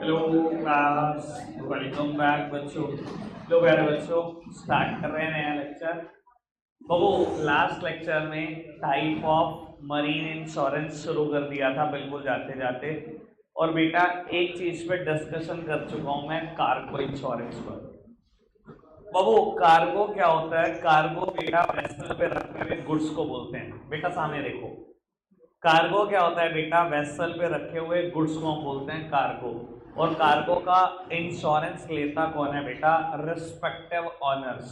Hello class, welcome back बच्चों। लो प्यारे बच्चों, स्टार्ट कर रहे हैं नया लेक्चर। बाबू, लास्ट लेक्चर में टाइप ऑफ मरीन इंश्योरेंस शुरू कर दिया था बिल्कुल जाते जाते। और बेटा एक चीज पे डिस्कशन कर चुका हूं मैं, कार्गो इंश्योरेंस पर। बाबू, कार्गो क्या होता है? कार्गो बेटा वेसल पे रखे हुए गुड्स को बोलते हैं। बेटा सामने देखो, कार्गो क्या होता है बेटा? वेसल पे रखे हुए गुड्स को हम बोलते हैं कार्गो। और कार्गो का इंश्योरेंस लेता कौन है बेटा? Respective honours.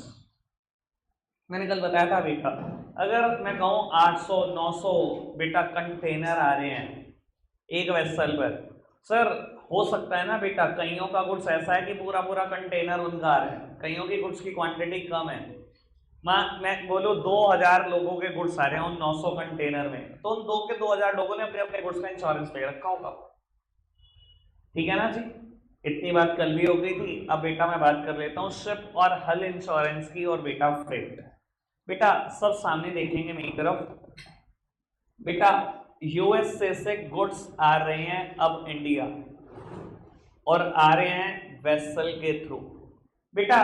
मैंने कल बताया था बेटा, अगर मैं कहूं 800 900 बेटा कंटेनर आ रहे हैं एक वेसल पर, सर हो सकता है ना बेटा, कईयों का गुड्स ऐसा है कि पूरा पूरा कंटेनर उनका आ रहा है, कईयों की गुड्स की क्वांटिटी कम है। मैं बोलूं 2000 लोगों के गुड्स आ रहे हैं उन 900 कंटेनर में, तो उन 2000 लोगों ने अपने अपने गुड्स का इंश्योरेंस ले रखा होगा। ठीक है ना जी? इतनी बात कल भी हो गई थी। अब बेटा मैं बात कर लेता हूँ शिप और हल इंश्योरेंस की और बेटा फ्रेट। बेटा सब सामने देखेंगे मेरी तरफ। बेटा यूएसए से गुड्स आ रहे हैं अब इंडिया, और आ रहे हैं वेसल के थ्रू। बेटा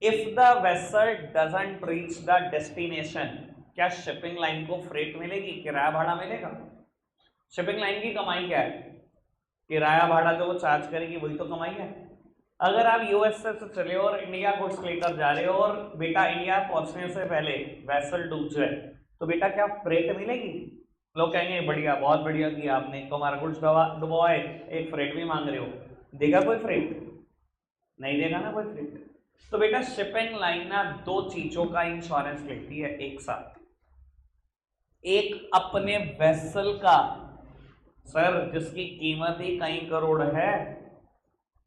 if the vessel doesn't reach the destination, क्या शिपिंग लाइन को फ्रेट मिलेगी? किराया भाड़ा मिलेगा? शिपिंग लाइन की कमाई क्या है? किराया भाड़ा जो वो चार्ज करेगी वही तो कमाई है। अगर आप यूएसए से चले और इंडिया गुड्स लेकर जा रहे हो और बेटा इंडिया पहुंचने से पहले वेसल डूब जाए, तो बेटा क्या फ्रेट मिलेगी? लोग कहेंगे बढ़िया, बहुत बढ़िया किया आपने, तो हमारा गुड्स डुबवाए, एक फ्रेट भी मांग रहे हो। देगा कोई फ्रेट? नहीं देगा ना कोई फ्रेट। तो बेटा शिपिंग लाइन ना दो चीजों का इंश्योरेंस लेती है एक साथ। एक अपने वेसल का, सर जिसकी कीमत ही कई करोड़ है,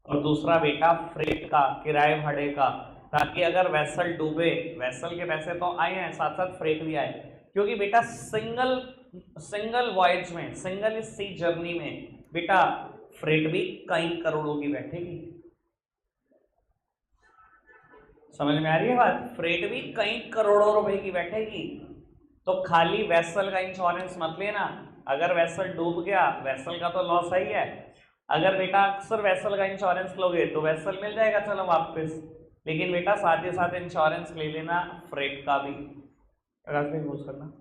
और दूसरा बेटा फ्रेट का, किराए भाड़े का, ताकि अगर वेसल डूबे, वेसल के पैसे तो आए हैं, साथ साथ फ्रेट भी आए। क्योंकि बेटा सिंगल वॉयज में, सिंगल सी जर्नी में बेटा फ्रेट भी कई करोड़ों की बैठेगी। समझ में आ रही है बात? फ्रेट भी कई करोड़ों रुपए की बैठेगी। तो खाली वेसल का इंश्योरेंस मत लेना। अगर वेसल डूब गया, वेसल का तो लॉस है ही है। अगर बेटा अक्सर वेसल का इंश्योरेंस लोगे तो वेसल मिल जाएगा चलो वापस, लेकिन बेटा साथ ही साथ इंश्योरेंस ले लेना फ्रेट का भी। अगर से यूज करना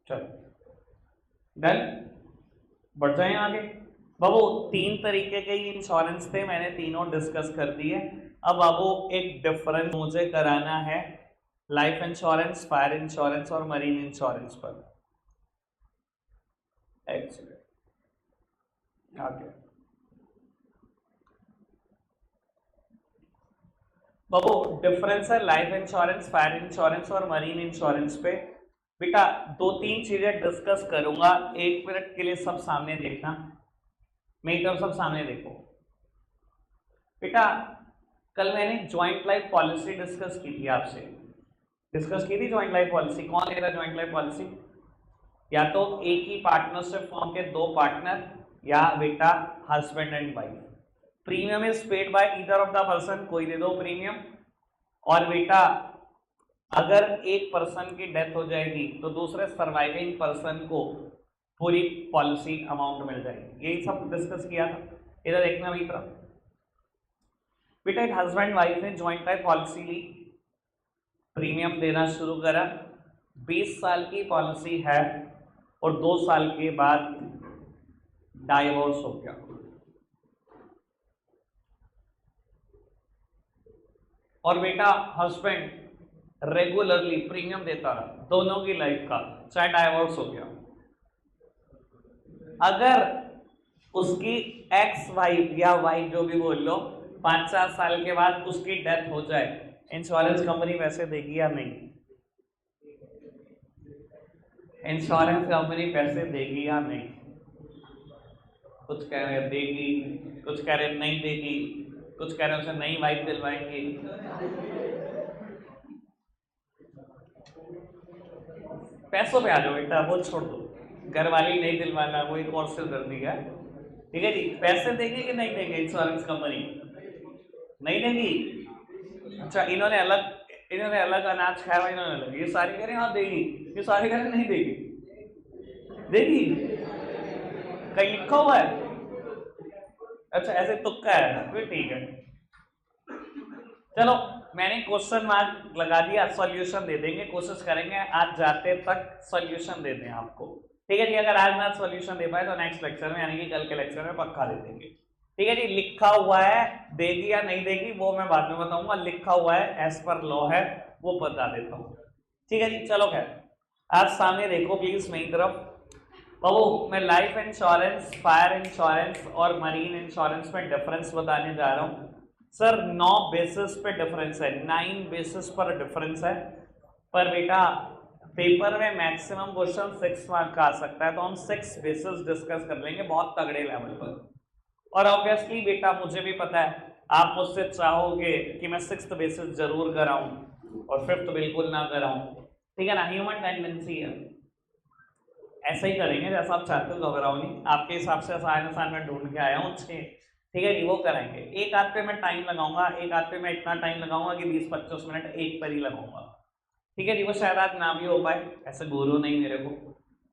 चलो डन, बढ़ जाए आगे। बाबू तीन तरीके के ही इंश्योरेंस थे, मैंने तीनों डिस्कस कर दिए। अब बाबू एक डिफरेंस मुझे कराना है लाइफ इंश्योरेंस, फायर इंश्योरेंस और मरीन इंश्योरेंस पर। एक्सीलेंट, आगे बाबू डिफरेंस है लाइफ इंश्योरेंस, फायर इंश्योरेंस और मरीन इंश्योरेंस पे। बेटा दो तीन चीजें डिस्कस करूंगा, एक मिनट के लिए सब सामने देखना, मेरी तरफ सब सामने देखो। बेटा कल मैंने ज्वाइंट लाइफ पॉलिसी डिस्कस की थी आपसे, डिस्कस की थी ज्वाइंट लाइफ पॉलिसी। कौन ले रहा है ज्वाइंट लाइफ पॉलिसी? या तो एक ही पार्टनरशिप फॉर्म के दो पार्टनर, या बेटा husband and wife. Premium is paid by either of the person, कोई दे दो प्रीमियम। और बेटा अगर एक पर्सन की डेथ हो जाएगी तो दूसरे सर्वाइविंग पर्सन को पूरी पॉलिसी अमाउंट मिल जाएगी। यही सब डिस्कस किया था। इधर देखना भी तरफ। बेटा एक हस्बैंड वाइफ ने ज्वाइंट लाइफ पॉलिसी ली, प्रीमियम देना शुरू करा, 20 साल की पॉलिसी है, और 2 साल के बाद डाइवोर्स हो गया। और बेटा हस्बैंड रेगुलरली प्रीमियम देता रहा दोनों की लाइफ का, चाहे डाइवोर्स हो गया। अगर उसकी एक्स वाइफ या वाइफ जो भी बोल लो, 5-4 साल के बाद उसकी डेथ हो जाए, इंश्योरेंस कंपनी पैसे देगी या नहीं? इंश्योरेंस कंपनी पैसे देगी या नहीं? कुछ कह रहे देगी, कुछ कह रहे नहीं देगी, कुछ कह रहे उसे नई वाइफ दिलवाएंगे। पैसों पे आ जाओ बेटा, वो छोड़ दो, घर वाली नहीं दिलवाना, वो एक और सिरदर्दी है। ठीक है जी, पैसे देंगे कि नहीं देंगे इंश्योरेंस कंपनी? नहीं देंगी। अच्छा इन्होंने अलग अनाज खाया हुआ, इन्होंने अलग, ये सारी कह रहे हाँ देगी, ये सारी कह रहे नहीं देगी। देगी? कहीं लिखा हुआ है? अच्छा ऐसे तुक्का है, फिर ठीक है। चलो मैंने क्वेश्चन मार्क लगा दिया, सॉल्यूशन दे देंगे, कोशिश करेंगे आज जाते तक सॉल्यूशन दे दें आपको। ठीक है जी, अगर आज ना सॉल्यूशन दे पाए तो नेक्स्ट लेक्चर में यानी कि कल के लेक्चर में पक्का दे देंगे। ठीक है जी, लिखा हुआ है, देगी या नहीं देगी वो मैं बाद में बताऊंगा, लिखा हुआ है एज पर लॉ है वो बता देता हूँ। ठीक है जी, चलो खैर आज सामने देखो प्लीज मेरी तरफ। बाबू मैं लाइफ इंश्योरेंस, फायर इंश्योरेंस और मरीन इंश्योरेंस में डिफरेंस बताने जा रहा हूँ। सर 9 बेसिस पे डिफरेंस है, 9 बेसिस पर डिफरेंस है, पर बेटा पेपर में मैक्सिमम क्वेश्चन 6 मार्क का आ सकता है, तो हम 6 बेसिस डिस्कस कर लेंगे बहुत तगड़े लेवल पर। और ऑब्वियसली बेटा मुझे भी पता है आप मुझसे चाहोगे कि मैं 6th बेसिस जरूर कराऊं और 5th बिल्कुल ना कराऊं। ठीक है ना, ह्यूमन टेंडेंसी है, ऐसा ही करेंगे जैसा आप चाहते हो, घबराओ नहीं, आपके हिसाब से आसान मैं ढूंढ के आया हूँ 6। ठीक है जी, वो कराएंगे। एक आध पे मैं टाइम लगाऊंगा, एक आध पे मैं इतना टाइम लगाऊंगा कि 20-25 मिनट एक पर ही लगाऊंगा। ठीक है जी, वो शायद आज ना भी हो पाए, ऐसे गुरु नहीं मेरे को।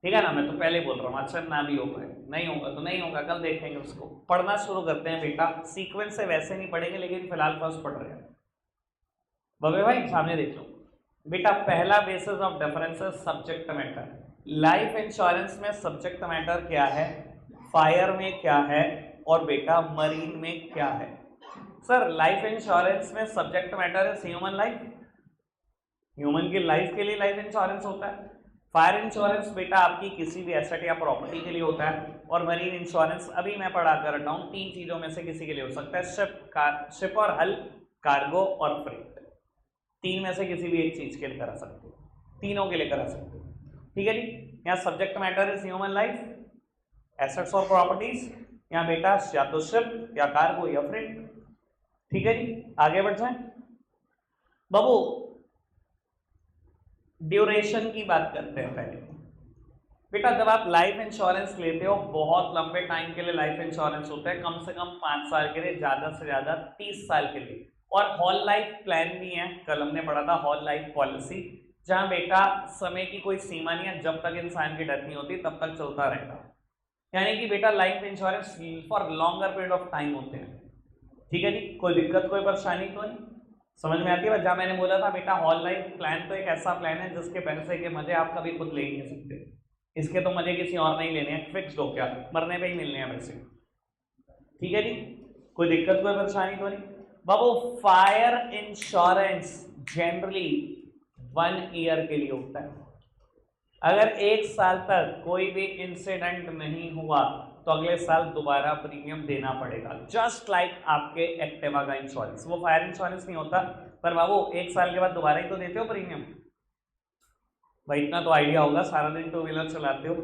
ठीक है ना, मैं तो पहले बोल रहा हूँ अच्छा ना भी हो पाए, नहीं होगा तो नहीं होगा, कल देखेंगे उसको। पढ़ना शुरू करते हैं बेटा, सीक्वेंस से वैसे नहीं पढ़ेंगे लेकिन फिलहाल फर्स्ट पढ़ रहे हैं। बबे भाई सामने देख लो बेटा, पहला बेसिस ऑफ डिफरेंस है सब्जेक्ट मैटर। लाइफ इंश्योरेंस में सब्जेक्ट मैटर क्या है, फायर में क्या है और बेटा मरीन में क्या है। सर लाइफ इंश्योरेंस में सब्जेक्ट मैटर है ह्यूमन लाइफ, ह्यूमन की लाइफ के लिए लाइफ इंश्योरेंस होता है। फायर इंश्योरेंस बेटा आपकी किसी भी एसेट या प्रॉपर्टी के लिए होता है। और मरीन इंश्योरेंस अभी मैं पढ़ा कर रहा हूँ 3 चीजों में से किसी के लिए हो सकता है, शिप और हल, कार्गो और फ्रेट, 3 में से किसी भी एक चीज के लिए करा सकते हो, तीनों के लिए करा सकते हो। ठीक है जी, यहाँ subject matter is human life, assets और प्रॉपर्टीज, यहाँ बेटा या तो शिप या कार्गो या फ्रेट। ठीक है जी, आगे बढ़ जाए बाबू, ड्यूरेशन की बात करते हैं पहले। बेटा जब आप लाइफ इंश्योरेंस लेते हो बहुत लंबे टाइम के लिए लाइफ इंश्योरेंस होता है, कम से कम 5 साल के लिए, ज्यादा से ज्यादा 30 साल के लिए। और होल लाइफ प्लान भी है, कल हमने पढ़ा था होल लाइफ पॉलिसी, जहां बेटा समय की कोई सीमा नहीं है, जब तक इंसान की डेथ नहीं होती तब तक चलता रहेगा। यानी कि बेटा life insurance for longer period of time होते हैं। ठीक है जी, कोई दिक्कत कोई परेशानी तो नहीं, समझ में आती है। जहां मैंने बोला था बेटा होल लाइफ प्लान तो एक ऐसा प्लान है जिसके पैसे के मजे आप कभी खुद ले ही नहीं सकते, इसके तो मजे किसी और नहीं लेने हैं, फिक्स हो क्या, मरने पे ही मिलने हैं पैसे। ठीक है जी, कोई दिक्कत कोई परेशानी तो नहीं बाबू। फायर इंश्योरेंस जनरली 1 ईयर के लिए होता है। अगर 1 साल तक कोई भी इंसिडेंट नहीं हुआ तो अगले साल दोबारा प्रीमियम देना पड़ेगा, जस्ट लाइक आपके एक्टिवा का इंश्योरेंस। वो फायर इंश्योरेंस नहीं होता, पर बाबू 1 साल के बाद दोबारा ही तो देते हो प्रीमियम। भाई इतना तो आइडिया होगा, सारा दिन 2 व्हीलर चलाते हो।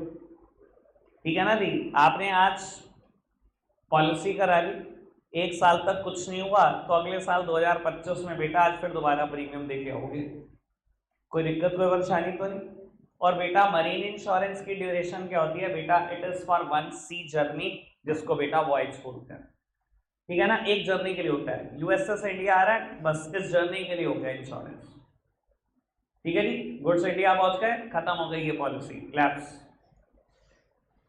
ठीक है ना जी, आपने आज पॉलिसी करा ली, 1 साल तक कुछ नहीं हुआ तो अगले साल 2025 में बेटा आज फिर दोबारा प्रीमियम देके आओगे, कोई दिक्कत कोई परेशानी तो नहीं। और बेटा मरीन इंश्योरेंस की ड्यूरेशन क्या होती है बेटा, it is for 1 sea journey, जिसको बेटा वॉयज बोलते हैं। ठीक है ना, एक जर्नी के लिए होता है, यूएसए से इंडिया आ रहा है, बस इस जर्नी के लिए हो गया इंश्योरेंस। ठीक है जी, गुड्स इंडिया पहुंच गए, खत्म हो गई ये पॉलिसी, लैप्स,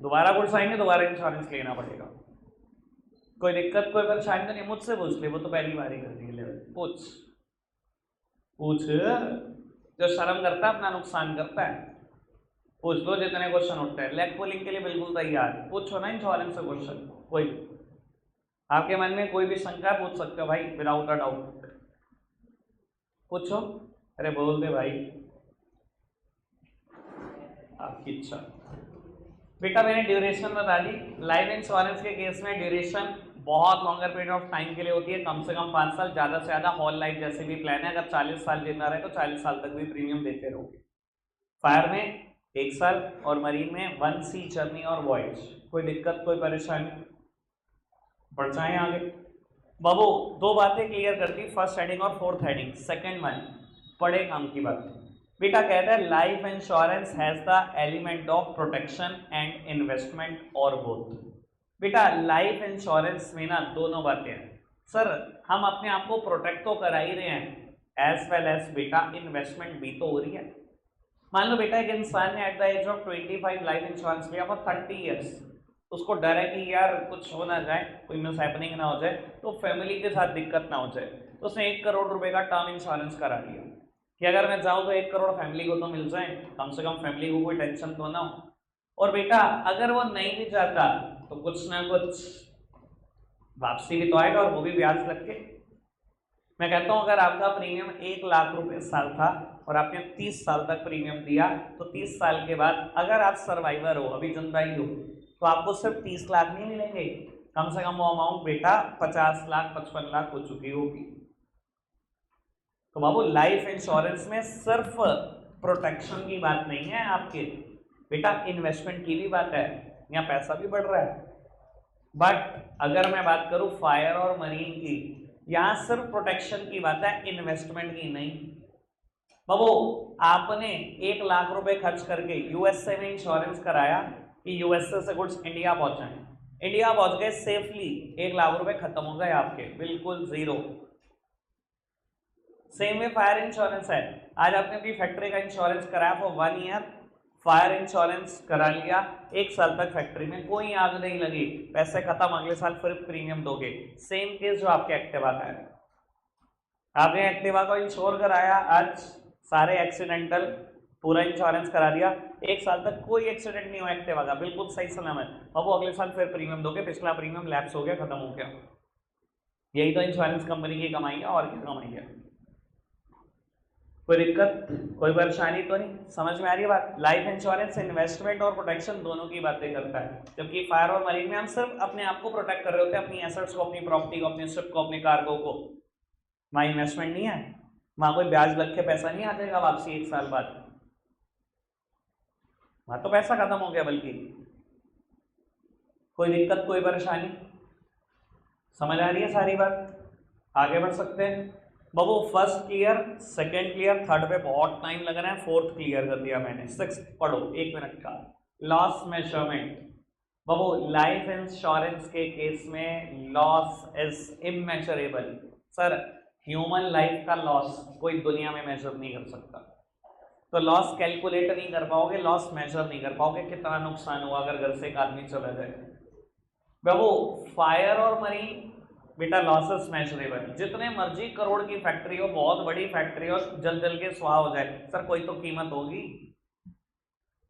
दोबारा गुड्स आएंगे दोबारा इंश्योरेंस लेना पड़ेगा, कोई दिक्कत कोई परेशानी तो नहीं। मुझसे पूछ ले, वो तो पहली बार ही कर दी लेवल, पूछ पूछ, जो शर्म करता है अपना नुकसान करता है, पूछ लो जितने क्वेश्चन उठते हैं, लेग पुलिंग के लिए बिल्कुल तैयार, पूछो ना इंश्योरेंस से क्वेश्चन, कोई आपके मन में कोई भी शंका पूछ सकते हो भाई, विदाउट अ डाउट पूछो। अरे बोल दे भाई, आपकी इच्छा। बेटा मैंने ड्यूरेशन बता दी, लाइफ इंश्योरेंस के केस में ड्यूरेशन बहुत लॉन्गर पीरियड ऑफ टाइम के लिए होती है, कम से कम 5 साल, ज्यादा से ज्यादा होल लाइफ जैसे भी प्लान है, अगर 40 साल जिंदा रहे तो 40 साल तक भी प्रीमियम देते रहोगे। फायर में 1 साल और मरीन में 1 सी जर्नी और वॉयज, कोई दिक्कत कोई परेशानी। बढ़ जाए आगे बाबू, 2 बातें क्लियर कर दी, फर्स्ट हेडिंग और फोर्थ हेडिंग। सेकंड वन बड़े काम की बात बेटा, कहता है life insurance has the element of protection and investment और बोथ। बेटा लाइफ इंश्योरेंस में ना दोनों बातें हैं सर, हम अपने आप को प्रोटेक्ट तो करा ही रहे हैं, एज वेल एज बेटा इन्वेस्टमेंट भी तो हो रही है। मान लो बेटा एक इंसान ने at the age of 25 life insurance लिया फॉर 30 ईयर्स, उसको डर है कि यार कुछ हो ना जाए, कोई मिस हैपनिंग ना हो जाए, तो फैमिली के साथ दिक्कत ना हो जाए, तो उसने 1 करोड़ रुपए का टर्म इंश्योरेंस करा लिया कि अगर मैं जाऊँ तो 1 करोड़ फैमिली को तो मिल जाए, कम से कम फैमिली को कोई टेंशन तो ना हो। और बेटा अगर वो नहीं भी जाता तो कुछ ना कुछ वापसी भी तो आएगा, और वो भी ब्याज लग के। मैं कहता हूं अगर आपका प्रीमियम 1 लाख रुपए साल था और आपने 30 साल तक प्रीमियम दिया, तो 30 साल के बाद अगर आप सर्वाइवर हो, अभी जिंदा ही हो, तो आपको सिर्फ 30 लाख नहीं मिलेंगे, कम से कम वो अमाउंट बेटा 50 लाख 55 लाख हो चुकी होगी। तो बाबू लाइफ इंश्योरेंस में सिर्फ प्रोटेक्शन की बात नहीं है आपके, बेटा इन्वेस्टमेंट की भी बात है, यहाँ पैसा भी बढ़ रहा है। बट अगर मैं बात करूं फायर और मरीन की, यहां सिर्फ प्रोटेक्शन की बात है, इन्वेस्टमेंट की नहीं। बाबू आपने 1 लाख रुपए खर्च करके यूएसए में इंश्योरेंस कराया कि यूएसए से गुड्स इंडिया पहुंचाएं, इंडिया पहुंच गए सेफली, 1 लाख रुपए खत्म हो गए आपके, बिल्कुल zero. Same way fire insurance है, आज आपने अपनी फैक्ट्री का इंश्योरेंस कराया फॉर 1 ईयर, फायर इंश्योरेंस करा लिया, 1 साल तक फैक्ट्री में कोई आग नहीं लगी, पैसे खत्म, अगले साल फिर प्रीमियम दोगे। सेम केस जो आपके एक्टिवा का है, आपने एक्टिवा को इंश्योर कराया, आज सारे एक्सीडेंटल पूरा इंश्योरेंस करा दिया, 1 साल तक कोई एक्सीडेंट नहीं हुआ एक्टिवा का, बिल्कुल सही सलामत, अब वो अगले साल फिर प्रीमियम दोगे, पिछला प्रीमियम लैप्स हो गया, खत्म हो गया। यही तो इंश्योरेंस कंपनी की कमाई है, और क्या कमाई है। कोई दिक्कत, कोई परेशानी तो नहीं, समझ में आ रही है बात। लाइफ इंश्योरेंस इन्वेस्टमेंट और प्रोटेक्शन दोनों की बातें करता है, जबकि फायर और मरीन में हम सिर्फ अपने आप को प्रोटेक्ट कर रहे होते हैं, अपनी एसेट्स को, अपनी प्रॉपर्टी को, अपने शिप को, अपने कार्गो को। वहां इन्वेस्टमेंट नहीं है, वहां कोई ब्याज लग के पैसा नहीं आ जाएगा वापसी 1 साल बाद, वहां तो पैसा खत्म हो गया। बल्कि कोई दिक्कत, कोई परेशानी, समझ आ रही है सारी बात, आगे बढ़ सकते हैं। बाबू first clear, second clear, third पे बहुत टाइम लग रहा है, फोर्थ क्लियर कर दिया मैंने, सिक्स पढ़ो 1 मिनट का। लॉस मेजरमेंट, बाबू लाइफ इंश्योरेंस के केस में loss is immeasurable. Sir human life का लॉस कोई दुनिया में मेजर नहीं कर सकता, तो लॉस कैलकुलेट नहीं कर पाओगे, लॉस मेजर नहीं कर पाओगे, कितना नुकसान हुआ अगर घर से एक आदमी चला जाए। बाबू फायर और मरीन बेटा लॉसेस मेजरेबल, जितने मर्जी करोड़ की फैक्ट्री हो, बहुत बड़ी फैक्ट्री हो, जल जल के स्वाह हो जाए, सर कोई तो कीमत होगी,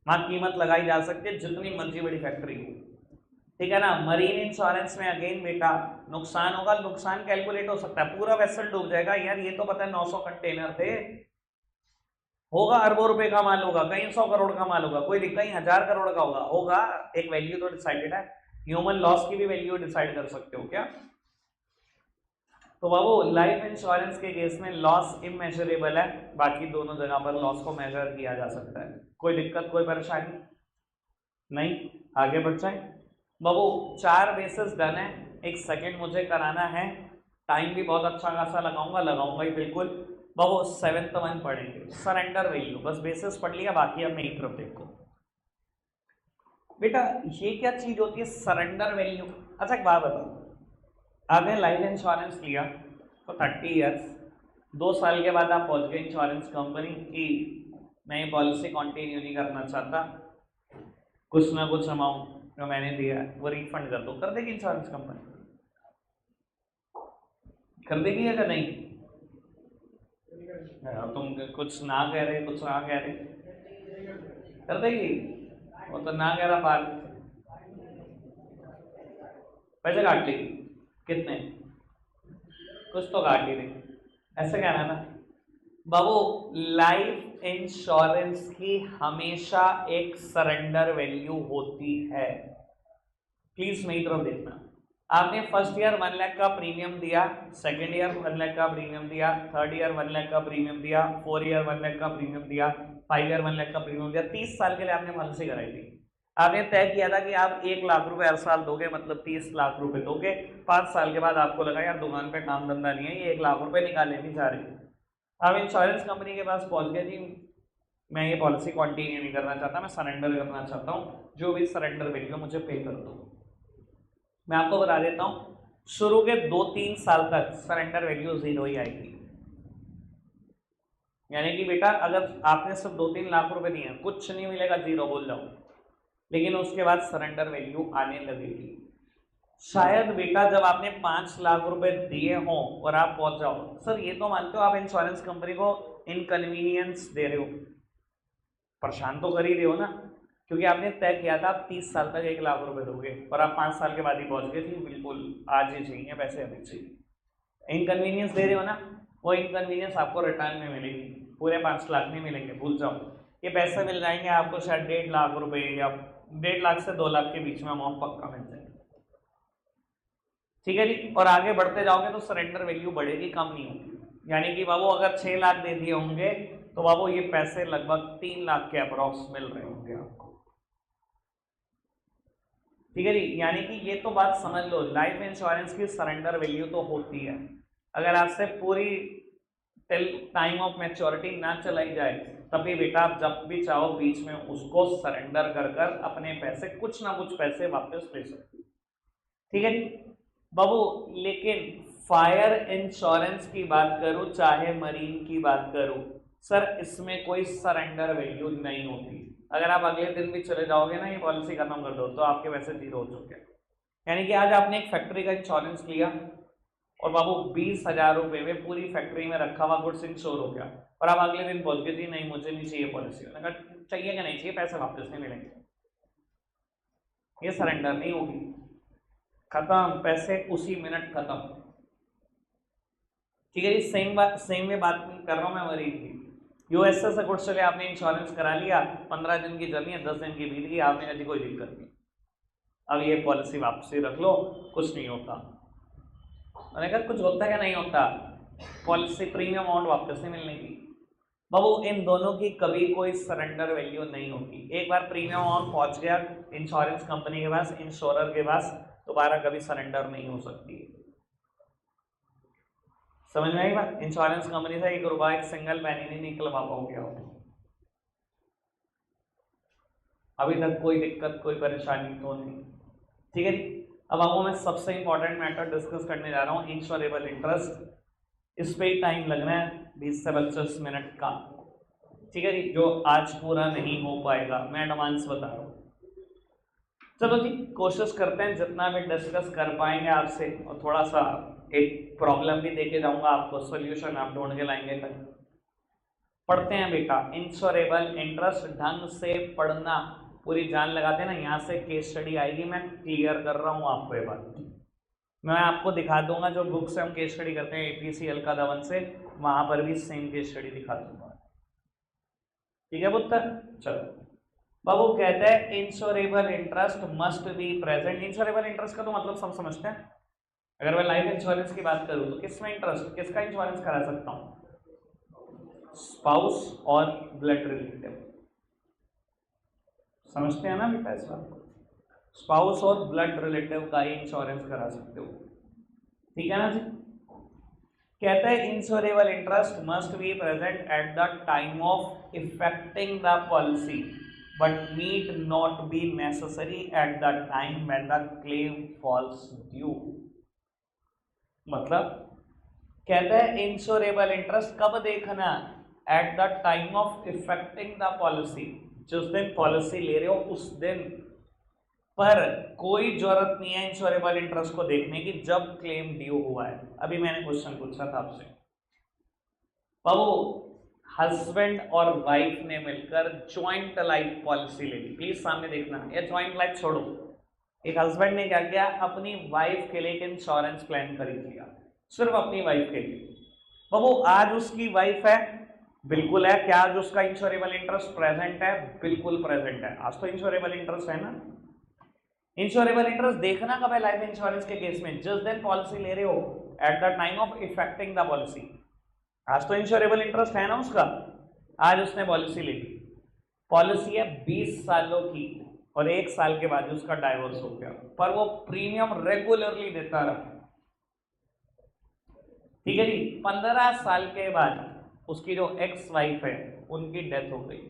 वहां कीमत लगाई जा सकती है, जितनी मर्जी बड़ी फैक्ट्री हो, ठीक है ना। मरीन इंश्योरेंस में अगेन बेटा नुकसान होगा, नुकसान कैलकुलेट हो सकता है, पूरा वेसल डूब जाएगा, यार ये तो पता है 900 कंटेनर थे, होगा अरबों रुपए का माल होगा, कहीं 100 करोड़ का माल होगा, कोई कहीं 1000 करोड़ का होगा, एक वैल्यू तो डिसाइडेड है। ह्यूमन लॉस की भी वैल्यू डिसाइड कर सकते हो क्या। तो बाबू लाइफ इंश्योरेंस के केस में लॉस इमेजरेबल है, बाकी दोनों जगह पर लॉस को मेजर किया जा सकता है। कोई दिक्कत, कोई परेशानी नहीं, आगे बढ़ जाए। बाबू 4 बेसिस डन है, 1 सेकेंड मुझे कराना है, टाइम भी बहुत अच्छा खासा लगाऊंगा ही बिल्कुल। बाबू 7th वन पढ़ेंगे, सरेंडर वैल्यू, बस बेसिस पढ़ लिया, बाकी अब मेरी तरफ देखो। बेटा ये क्या चीज होती है सरेंडर वैल्यू। अच्छा एक बात बताओ, आपने लाइफ इंश्योरेंस लिया तो 30 ईयर्स, 2 साल के बाद आप पहुंच गए इंश्योरेंस कंपनी की, मैं ये पॉलिसी कंटिन्यू नहीं करना चाहता, कुछ ना कुछ अमाउंट जो मैंने दिया है वो रिफंड कर दो, कर देगी इंश्योरेंस कंपनी, कर देगी या नहीं। तुम कुछ ना कह रहे, कुछ ना कह रहे, कर देगी, वो तो ना कह रहा, पार पैसे काट लेगी, कितने, कुछ तो काट ही नहीं, ऐसे कहना ना। बाबू लाइफ इंश्योरेंस की हमेशा एक सरेंडर वैल्यू होती है, प्लीज मेरी तरफ देखना। आपने फर्स्ट ईयर 1 लाख का प्रीमियम दिया, सेकंड ईयर 1 लाख का प्रीमियम दिया, थर्ड ईयर 1 लाख का प्रीमियम दिया, 4 ईयर 1 लाख का प्रीमियम दिया, 5 ईयर 1 लाख का प्रीमियम दिया, 30 साल के लिए आपने पॉलिसी कराई थी। आपने तय किया था कि आप 1 लाख रुपए हर साल दोगे, मतलब 30 लाख रुपए दोगे। 5 साल के बाद आपको लगा यार दुकान पे काम धंधा नहीं है, ये 1 लाख रुपए निकाले नहीं जा रही, आप इंश्योरेंस कंपनी के पास पहुंच गए, जी मैं ये पॉलिसी कंटिन्यू नहीं करना चाहता, मैं सरेंडर करना चाहता हूँ, जो भी सरेंडर वैल्यू मुझे पे कर दो। मैं आपको बता देता हूँ, शुरू के 2-3 साल तक सरेंडर वैल्यू 0 ही आएगी, यानी कि बेटा अगर आपने सिर्फ 2-3 लाख रुपए दिए, कुछ नहीं मिलेगा, 0 बोल जाओ। लेकिन उसके बाद सरेंडर वैल्यू आने लगेगी। शायद बेटा जब आपने 5 लाख रुपए दिए हों और आप पहुंच जाओ, सर ये तो मानते हो आप इंश्योरेंस कंपनी को इनकन्वीनियंस दे रहे हो, परेशान तो कर ही रहे हो ना, क्योंकि आपने तय किया था आप 30 साल तक 1 लाख रुपए दोगे और आप 5 साल के बाद ही पहुंच गए थे, बिल्कुल आज ही चाहिए पैसे, अभी चाहिए। इनकन्वीनियंस दे रहे हो ना, वो इनकन्वीनियंस आपको रिटर्न में मिलेगी, पूरे 5 लाख नहीं मिलेंगे, भूल जाओ। ये पैसे मिल जाएंगे आपको शायद 1.5 लाख रुपए या 1.5 लाख से 2 लाख के बीच में अमाउंट पक्का मिल जाएगा। ठीक है जी। और आगे बढ़ते जाओगे तो सरेंडर वैल्यू बढ़ेगी, कम नहीं होगी। यानी कि बाबू अगर 6 लाख दे दिए होंगे तो बाबू ये पैसे लगभग 3 लाख के अप्रॉक्स मिल रहे होंगे आपको। ठीक है जी। यानी कि ये तो बात समझ लो, लाइफ इंश्योरेंस की सरेंडर वैल्यू तो होती है, अगर आपसे पूरी टिल टाइम ऑफ मैच्योरिटी ना चलाई जाए तभी बेटा आप जब भी चाहो बीच में उसको सरेंडर कर कर अपने पैसे, कुछ ना कुछ पैसे वापस ले सकते। ठीक है जी बाबू। लेकिन फायर इंश्योरेंस की बात करूं चाहे मरीन की बात करूं, सर इसमें कोई सरेंडर वैल्यू नहीं होती। अगर आप अगले दिन भी चले जाओगे ना, ये पॉलिसी खत्म कर दो तो आपके पैसे जीरो हो चुके हैं। यानी कि आज आपने एक फैक्ट्री का इंश्योरेंस लिया और बाबू 20,000 रुपए में पूरी फैक्ट्री में रखा हुआ गुड्स इंश्योर हो गया, और आप अगले दिन पहुंच गए जी नहीं मुझे नहीं चाहिए पॉलिसी, अगर चाहिए कि नहीं चाहिए, पैसे वापस नहीं मिलेंगे, ये सरेंडर नहीं होगी, खत्म, पैसे उसी मिनट खत्म। ठीक है जी। सेम में बात कर रहा हूं मैं मरीन की। यूएसए से गुड्स चले, आपने इंश्योरेंस करा लिया, 15 दिन की जर्नी है, 10 दिन की बीत गई, आपने कहा कोई दिक्कत नहीं, अब ये पॉलिसी वापसी रख लो, कुछ नहीं होता। मैंने कहा कुछ होता है क्या? नहीं होता, पॉलिसी प्रीमियम अमाउंट वापस नहीं मिलने की। बाबू इन दोनों की कभी कोई सरेंडर वैल्यू नहीं होती। एक बार प्रीमियम अमाउंट पहुंच गया इंश्योरेंस कंपनी के पास, इंश्योरर के पास, दोबारा कभी सरेंडर नहीं हो सकती। समझ में आई बात? इंश्योरेंस कंपनी से 1 रुपया, एक सिंगल पैनी नहीं निकलवा पाओगे आप। अभी तक कोई दिक्कत, कोई परेशानी तो नहीं। ठीक है जी। अब आपको मैं सबसे इंपॉर्टेंट मैटर डिस्कस करने जा रहा हूँ, इंश्योरेबल इंटरेस्ट। इस पे ही टाइम लगना है 20 से 25 मिनट का। ठीक है जी। जो आज पूरा नहीं हो पाएगा, मैं एडवांस बता रहा हूँ। चलो जी, कोशिश करते हैं जितना भी डिस्कस कर पाएंगे आपसे, और थोड़ा सा एक प्रॉब्लम भी देके जाऊंगा आपको, सॉल्यूशन आप ढूंढ के लाएंगे तक। पढ़ते हैं बेटा, इंश्योरेबल इंटरेस्ट ढंग से पढ़ना, पूरी जान लगाते ना। यहाँ से केस स्टडी आएगी, मैं क्लियर कर रहा हूँ आपको ये बात। मैं आपको दिखा दूंगा जो बुक से हम केस स्टडी करते हैं एपीसी हल्का दवन से, वहां पर भी सेम केस स्टडी दिखा दूंगा। ठीक है पुत्र? चलो बाबू कहते हैं insurable interest must be present. Insurable interest का तो मतलब सब समझते हैं। अगर मैं लाइफ इंश्योरेंस की बात करूं तो किसमें इंटरेस्ट, किसका इंश्योरेंस करा सकता हूं? स्पाउस और ब्लड रिलेटिव। समझते हैं ना बेटा इस बात को? स्पाउस और ब्लड रिलेटिव का ही इंश्योरेंस करा सकते हो। ठीक है ना जी? कहते हैं insurable interest must be present at the time of effecting the policy but need not be necessary at the time when the claim falls due। मतलब कहते हैं इंश्योरेबल इंटरेस्ट कब देखना? At the time of effecting the policy, जिस दिन policy ले रहे हो उस दिन, पर कोई जरूरत नहीं है इंश्योरेबल इंटरेस्ट को देखने की जब क्लेम ड्यू हुआ है। अभी मैंने क्वेश्चन पूछा था आपसे, बाबू हस्बैंड और वाइफ ने मिलकर ज्वाइंट लाइफ पॉलिसी ले ली। प्लीज सामने देखना, ये ज्वाइंट लाइफ छोड़ो। एक हस्बैंड ने क्या किया, अपनी वाइफ के लिए एक इंश्योरेंस प्लान खरीद लिया, सिर्फ अपनी वाइफ के लिए। बाबू आज उसकी वाइफ है, बिल्कुल है। क्या आज उसका इंश्योरेबल इंटरेस्ट प्रेजेंट है? बिल्कुल प्रेजेंट है। आज तो इंश्योरेबल इंटरेस्ट है ना। इंश्योरेबल इंटरेस्ट देखना कब है लाइफ इंश्योरेंस के केस में? जिस दिन पॉलिसी ले रहे हो, at the time of effecting the policy. आज तो इंश्योरेबल इंटरेस्ट है ना उसका, आज उसने पॉलिसी ले ली। पॉलिसी है 20 सालों की, और 1 साल के बाद उसका डाइवोर्स हो गया, पर वो प्रीमियम रेगुलरली देता रहा। ठीक है जी। 15 साल के बाद उसकी जो एक्स वाइफ है उनकी डेथ हो गई।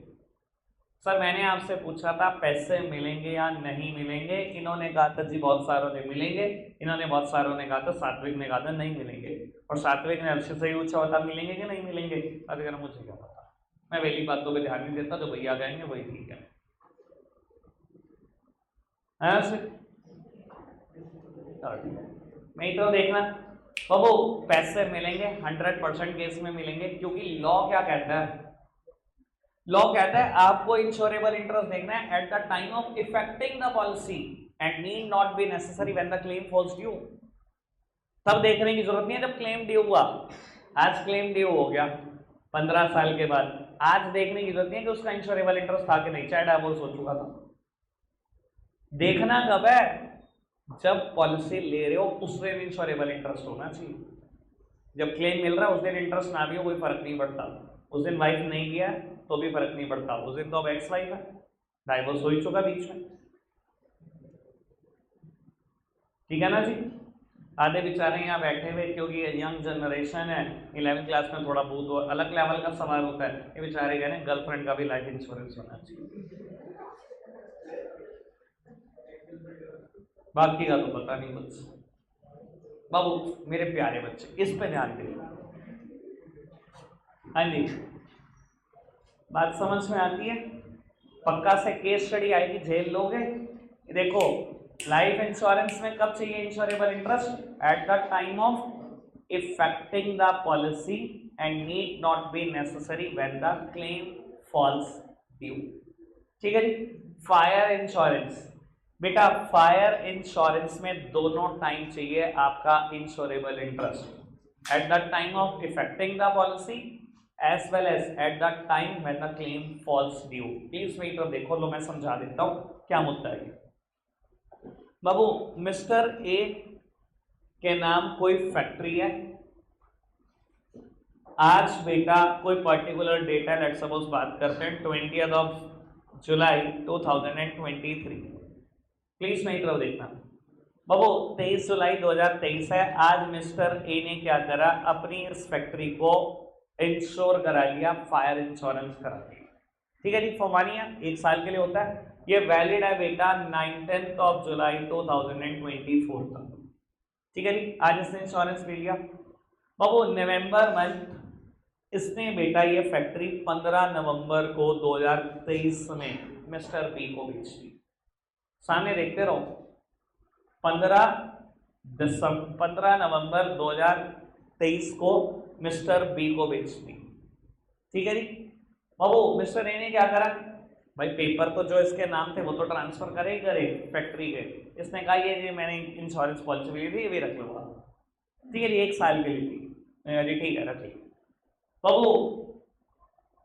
सर मैंने आपसे पूछा था पैसे मिलेंगे या नहीं मिलेंगे, इन्होंने कहा था जी बहुत सारों ने मिलेंगे, इन्होंने बहुत सारों ने कहा था, सात्विक ने कहा था नहीं मिलेंगे, और सात्विक ने अर्षद से ही पूछा होता मिलेंगे कि नहीं मिलेंगे। अगर मुझे क्या पता, मैं वही बातों पे ध्यान नहीं देता, जो भैया कहेंगे वही ठीक है। है ना? नहीं तो देखना बाबू, पैसे मिलेंगे 100% केस में मिलेंगे, क्योंकि लॉ क्या कहता है? लॉ कहता है आपको इंश्योरेबल इंटरेस्ट देखना है at the time of effecting the policy and need not be necessary when the claim falls due. तब देखने की जरूरत नहीं है जब क्लेम ड्यू हुआ। आज क्लेम ड्यू हो गया 15 साल के बाद, आज देखने की जरूरत नहीं है कि उसका इंश्योरेबल इंटरेस्ट था कि नहीं, चाहे डाइवोर्स हो चुका था। देखना कब है? जब पॉलिसी ले रहे हो उस दिन इंश्योरेबल इंटरेस्ट होना चाहिए। जब क्लेम मिल रहा है उस दिन इंटरेस्ट ना भी हो कोई फर्क नहीं पड़ता। उस दिन वाइफ नहीं किया तो भी फर्क नहीं पड़ता, उस दिन तो अब एक्स वाइफ है, डाइवोर्स हो ही चुका बीच में। ठीक है ना जी? आधे बेचारे यहाँ बैठे हुए क्योंकि यंग जनरेशन है, 11वीं क्लास में थोड़ा बहुत अलग लेवल का सवाल होता है, ये बेचारे कह रहे हैं गर्लफ्रेंड का भी लाइफ इंश्योरेंस होना चाहिए। बाकी का तो पता नहीं बच्चे। बाबू मेरे प्यारे बच्चे, इस पे ध्यान दीजिए। हाँ जी, बात समझ में आती है? पक्का से केस स्टडी आएगी, झेल लोगे। देखो लाइफ इंश्योरेंस में कब चाहिए insurable interest? At the time of effecting the policy and need not be necessary when the claim falls due. ठीक है जी? फायर इंश्योरेंस, बेटा फायर इंश्योरेंस में दोनों टाइम चाहिए आपका insurable interest, at the time of effecting the policy as well as at the time when the claim falls due। Please मेरी तरफ देखो, लो मैं समझा देता हूं क्या मुद्दा है। बाबू मिस्टर ए के नाम कोई फैक्ट्री है, आज बेटा कोई पर्टिकुलर डेट है, लेट सपोज बात करते हैं 20 जुलाई 2023। प्लीज मेरी तरफ देखना बाबू, 23 जुलाई 2023 है। आज मिस्टर ए ने क्या करा, अपनी इस फैक्ट्री को इंश्योर करा लिया, फायर इंश्योरेंस करा लिया। ठीक है जी? फॉर्मालिया 1 साल के लिए होता है, ये वैलिड है बेटा 19 जुलाई 2024 तक। ठीक है जी? आज इसने इंश्योरेंस ले लिया। बाबू नवंबर मंथ इसने बेटा ये फैक्ट्री 15 नवंबर को 2023 में मिस्टर बी को बेच दी। सामने देखते रहो, 15 नवंबर 2023 को मिस्टर बी को बेच दी। ठीक है जी? बाबू मिस्टर ए ने क्या करा, भाई पेपर तो जो इसके नाम थे वो तो ट्रांसफर करे ही करे फैक्ट्री के। इसने कहा ये जी मैंने इंश्योरेंस पॉलिसी ली थी, ये भी रख लूंगा। ठीक है जी? 1 साल के लिए थी जी, ठीक है रखिए। बाबू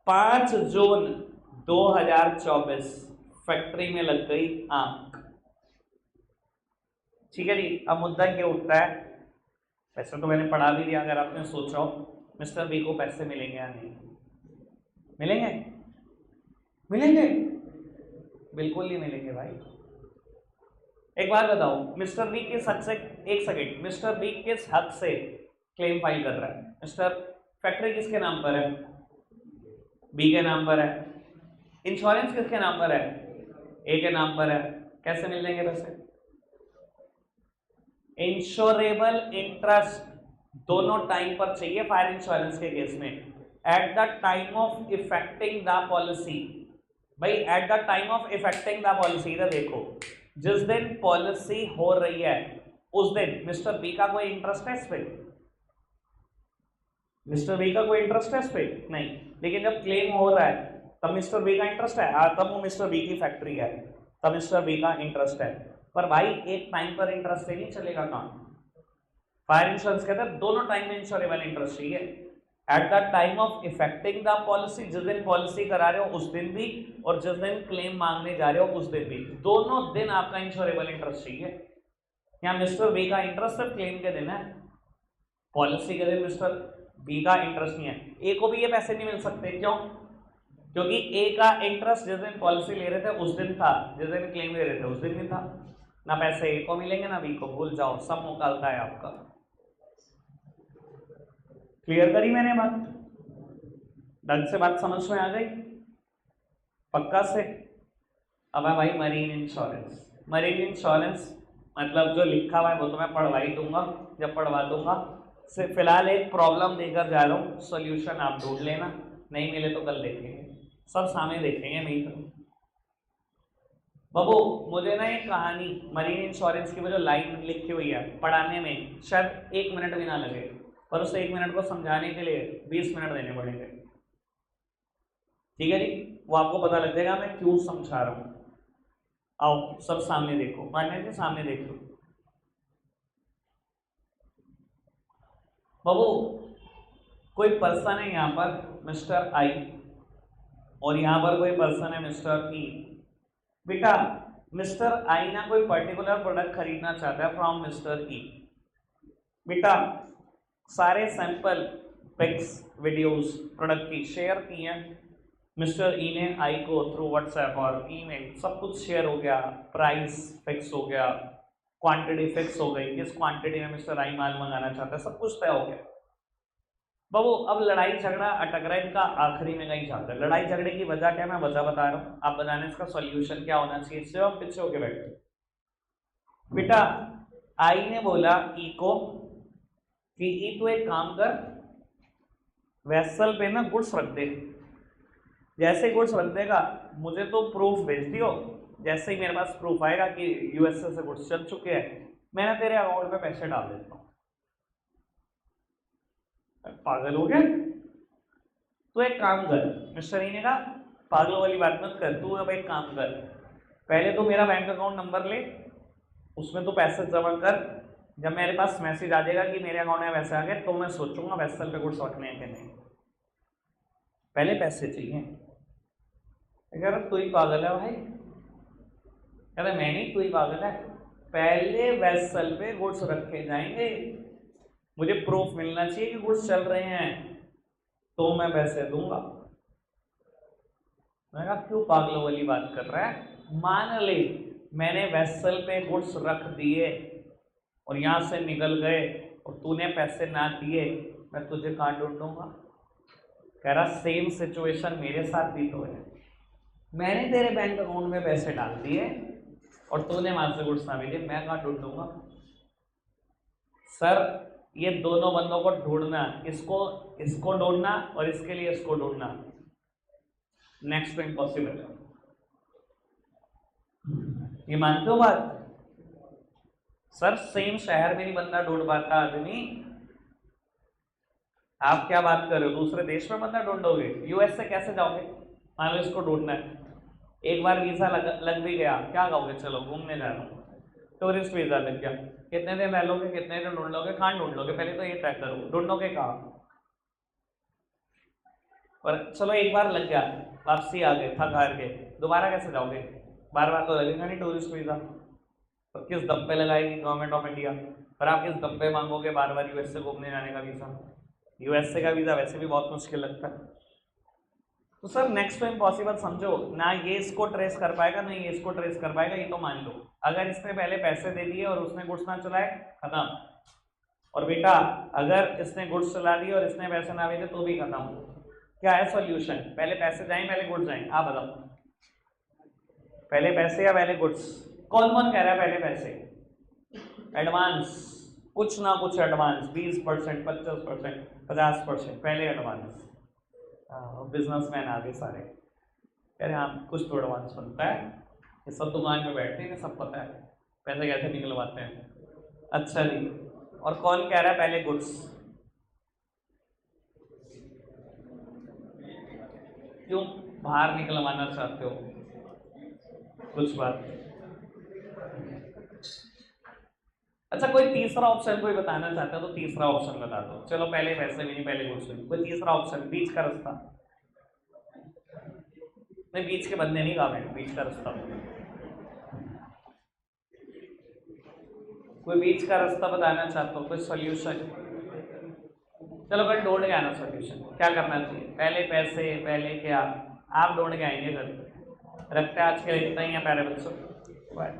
5 जून 2024 फैक्ट्री में लग गई आग। ठीक है जी? अब मुद्दा क्या उठता है, पैसे तो मैंने पढ़ा भी दिया, अगर आपने सोचा हो मिस्टर बी को पैसे मिलेंगे या नहीं मिलेंगे? मिलेंगे, बिल्कुल नहीं मिलेंगे भाई। एक बात बताओ, मिस्टर बी किस हक से, एक सेकेंड, मिस्टर बी किस हक से क्लेम फाइल कर रहा है? मिस्टर फैक्ट्री किसके नाम पर है? बी के नाम पर है। इंश्योरेंस किसके नाम पर है? ए के नाम पर है। कैसे मिल जाएंगे पैसे? इंश्योरेबल इंटरेस्ट दोनों टाइम पर चाहिए फायर इंश्योरेंस के केस में, at the time of effecting the policy. भाई at the time of effecting the policy, इधर देखो, जिस दिन पॉलिसी हो रही है उस दिन मिस्टर बी का कोई इंटरेस्ट है इस पे? मिस्टर बी का कोई इंटरेस्ट है इस पे? नहीं। लेकिन जब क्लेम हो रहा है तब मिस्टर बी का इंटरेस्ट है, तब वो मिस्टर बी की फैक्ट्री है, तब मिस्टर बी का इंटरेस्ट है। पर भाई एक टाइम पर इंटरेस्ट से नहीं चलेगा काम। फायर इंश्योरेंस कहता है दोनों टाइम में इंश्योरेबल इंटरेस्ट चाहिए, at the time of effecting the policy, जिस दिन पॉलिसी करा रहे हो उस दिन भी, और जिस दिन क्लेम मांगने जा रहे हो उस दिन भी, दोनों दिन आपका इंश्योरेबल इंटरेस्ट चाहिए। यहाँ मिस्टर बी का इंटरेस्ट सिर्फ क्लेम के दिन है, पॉलिसी के दिन मिस्टर बी का इंटरेस्ट नहीं है। ए को भी ये पैसे नहीं मिल सकते, क्यों? क्योंकि ए का इंटरेस्ट जिस दिन पॉलिसी ले रहे थे उस दिन था, जिस दिन क्लेम ले रहे थे उस दिन नहीं था। ना पैसे ए को मिलेंगे ना बी को, भूल जाओ, सब मुकालता है आपका। क्लियर करी मैंने बात? ढंग से बात समझ में आ गई? पक्का से? अब है भाई मरीन इंश्योरेंस। मरीन इंश्योरेंस मतलब जो लिखा हुआ है वो तो मैं पढ़वा ही दूंगा, जब पढ़वा दूंगा। सिर्फ फिलहाल एक प्रॉब्लम देकर जा रहा हूँ, सॉल्यूशन आप ढूंढ लेना, नहीं मिले तो कल देखेंगे, सब सामने देखेंगे। नहीं तो बाबू मुझे ना एक कहानी मरीन इंश्योरेंस की वो जो लाइन लिखी हुई है पढ़ाने में शायद 1 मिनट भी ना लगे, पर उस 1 मिनट को समझाने के लिए 20 मिनट देने पड़ेंगे। ठीक है जी, वो आपको पता लग जाएगा मैं क्यों समझा रहा हूं। आओ सब सामने देखो, मान्य जी सामने देख लो। बाबू कोई पर्सन है यहाँ पर मिस्टर आई, और यहाँ पर कोई पर्सन है मिस्टर ई। बेटा मिस्टर आई ना कोई पर्टिकुलर प्रोडक्ट खरीदना चाहता है फ्रॉम मिस्टर ई। बेटा सारे सैंपल पिक्स वीडियोस प्रोडक्ट की शेयर की हैं मिस्टर ई ने आई को थ्रू व्हाट्सएप और ईमेल, सब कुछ शेयर हो गया, प्राइस फिक्स हो गया, क्वांटिटी फिक्स हो गई, किस क्वांटिटी में मिस्टर आई माल मंगाना चाहता है, सब कुछ तय हो गया। बाबू अब लड़ाई झगड़ा अटक रहा है इनका, आखिरी में कहीं जाता है। लड़ाई झगड़े की वजह क्या, मैं वजह बता रहा हूँ, आप बताने इसका सॉल्यूशन क्या होना चाहिए। इससे आप पीछे होके बैठे। बेटा आई ने बोला ई को कि ई तो एक काम कर, वेसल पे ना गुड्स रख दे, जैसे गुड्स रख देगा मुझे तो प्रूफ भेज दियो, जैसे ही मेरे पास प्रूफ आएगा कि यूएसए से गुड्स चल चुके हैं मैंने तेरे अकाउंट पे पैसे डाल देता हूँ। पागल हो गया? तो एक काम कर, मिस्टर ई ने कहा पागलों वाली बात मत कर, तू अब एक काम कर, पहले तो मेरा बैंक अकाउंट नंबर ले, उसमें तो पैसे जमा कर, जब मेरे पास मैसेज आ जाएगा कि मेरे अकाउंट में पैसे आ गए तो मैं सोचूंगा वेसल पे गुड्स रखने हैं कि नहीं, पहले पैसे चाहिए। अगर तू ही पागल है भाई, कहते मैं नहीं, तू ही पागल है, पहले वेसल पे गुड्स रखे जाएंगे, मुझे प्रूफ मिलना चाहिए कि गुड्स चल रहे हैं तो मैं पैसे दूंगा। मैं कहा क्यों पागलों वाली बात कर रहा है, मान ले मैंने वेसल पे गुड्स रख दिए और यहां से निकल गए और तूने पैसे ना दिए, मैं तुझे कहाँ ढूंढूंगा। कह रहा सेम सिचुएशन मेरे साथ भी तो है, मैंने तेरे बैंक अकाउंट में पैसे डाल दिए और तूने वहां से गुड्स ना मिले, मैं कहाँ ढूंढूंगा। सर ये दोनों बंदों को ढूंढना, इसको ढूंढना और इसके लिए इसको ढूंढना, नेक्स्ट तो इम्पॉसिबल है। ये मानते हो बात? सर सेम शहर में नहीं बंदा ढूंढ पाता आदमी, आप क्या बात कर रहे हो, दूसरे देश में बंदा ढूंढोगे, यूएस से कैसे जाओगे? मान लो इसको ढूंढना है, एक बार वीजा लग भी गया, क्या कहोगे चलो घूमने जा रहा हूँ, टूरिस्ट वीजा लग गया, कितने दिन रह लोगे, कितने दिन ढूंढ लोगे, कहाँ ढूंढ लोगे, पहले तो ये तय करो ढूंढोगे कहाँ। और चलो एक बार लग गया, वापसी आ गए, थक हार गए, दोबारा कैसे जाओगे, बार बार तो लगेगा नहीं टूरिस्ट वीजा, तो किस दम पे लगाएगी गवर्नमेंट ऑफ इंडिया, पर आप किस दम पे मांगोगे बार बार यूएस से घूमने जाने का वीजा, यूएसए का वीजा वैसे भी बहुत मुश्किल लगता है। तो सर नेक्स्ट तो इम्पॉसिबल समझो, ना ये इसको ट्रेस कर पाएगा ना ये इसको ट्रेस कर पाएगा, ये तो मान लो। अगर इसने पहले पैसे दे दिए और उसने गुड्स ना चलाए, खत्म। और बेटा अगर इसने गुड्स चला दिए और इसने पैसे ना भेजे तो भी खत्म। क्या है सॉल्यूशन, पहले पैसे जाएं पहले गुड्स जाएं, आप बताओ, पहले पैसे या पहले गुड्स? कौन कौन कह रहा है पहले पैसे? एडवांस, कुछ ना कुछ एडवांस, 20%, 25%, 50%, पहले एडवांस। बिजनेसमैन आ गए सारे, कह रहे हाँ कुछ तो एडवांस बनता है, ये सब दुकान में बैठते हैं, सब पता है पैसे कैसे निकलवाते हैं। अच्छा जी, और कौन कह रहा है पहले गुड्स? क्यों बाहर निकलवाना चाहते हो, कुछ बात? अच्छा कोई तीसरा ऑप्शन कोई बताना चाहता है तो तीसरा ऑप्शन बता दो। चलो पहले पैसे भी नहीं पहले गुड्स भी, कोई तीसरा ऑप्शन, बीच का रास्ता? नहीं बीच के बंदे नहीं कहा, बीच का रास्ता, कोई बीच का रास्ता बताना चाहता हो, कोई सॉल्यूशन? चलो फिर ढूंढ के आना सॉल्यूशन, क्या करना चाहिए, पहले पैसे पहले क्या, आप ढूंढ के आएंगे घर, रखते आज के लिए इतना ही है प्यारे बच्चों, बाय।